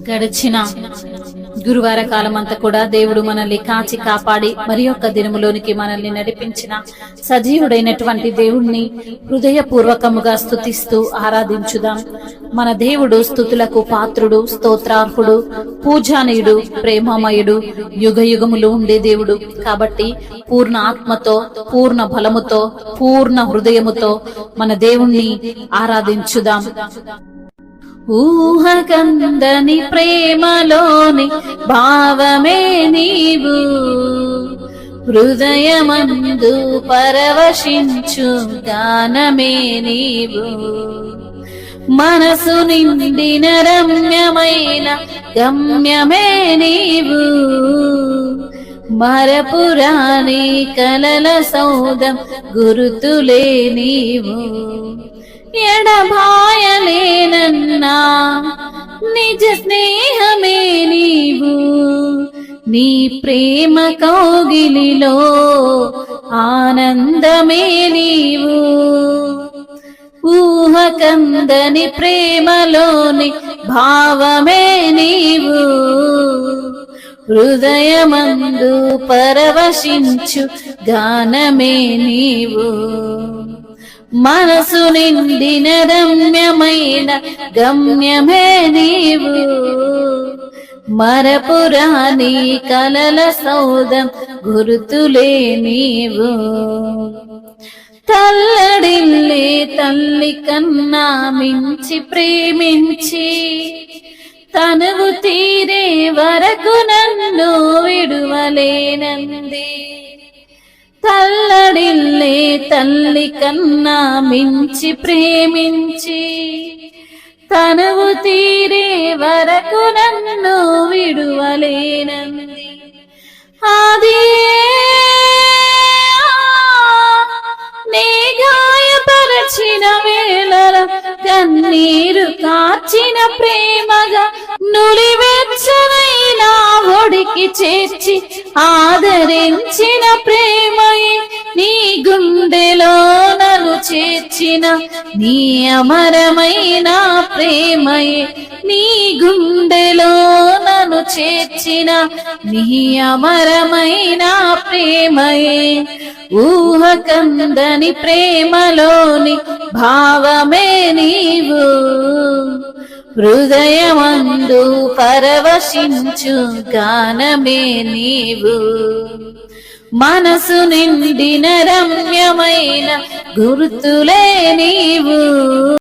గడిచిన గురువార కాలం అంతా కూడా దేవుడు మనల్ని కాచి కాపాడి మరి యొక్క దినములోనికి మనల్ని నడిపించిన సజీవుడైనటువంటి దేవుణ్ణి హృదయపూర్వకముగా స్తుతిస్తూ ఆరాధించుదాం. మన దేవుడు స్తుతులకు పాత్రుడు, స్తోత్రార్హుడు, పూజానీయుడు, ప్రేమమయుడు, యుగ యుగములు ఉండే దేవుడు. కాబట్టి పూర్ణ ఆత్మతో, పూర్ణ బలముతో, పూర్ణ హృదయముతో మన దేవుణ్ణి ఆరాధించుదాం. ఊహకందని ప్రేమలోని భావమే నీవు, హృదయమందు పరవశించు గానమే నీవు, మనసు నిండిన రమ్యమైన గమ్యమే నీవు, మరపురాని కలల సౌదం గురుతులే నీవు, ఎడబాయలేనన్నా నిజ స్నేహమే నీవు, నీ ప్రేమ కౌగిలిలో ఆనందమే నీవు, ఊహకందని ప్రేమలోని భావమే నీవు, హృదయమందు పరవశించు గానమే నీవు, మనసు నిండిన రమ్యమైన గమ్యమే నీవు, మరపురాని కలల సౌదం గురుతులే నీవు, తల్లడిల్లే తల్లి కన్నా మించి ప్రేమించి తనువు తీరే వరకు నన్ను విడువలేనంది, తల్లడిల్లే తల్లి కన్నా మించి ప్రేమించి తనువు తీరే వరకు నన్ను విడువలేనంది, అది నే గాయపరచిన వేళల కన్నీరు కార్చిన ప్రేమగా నులివెచ్చనైనా ఒడికి చేర్చి ఆదరించిన ప్రేమయే, నీ గుండెలో నన్ను చేర్చిన నీ అమరమైన ప్రేమయే, నీ గుండెలో నన్ను చేర్చిన నీ అమరమైన ప్రేమయే, ఊహకందని ప్రేమలోని భావమే నీవు, హృదయమందు పరవశించు గానమే నీవు, మనసు నిండిన రమ్యమైన గుర్తులే నీవు.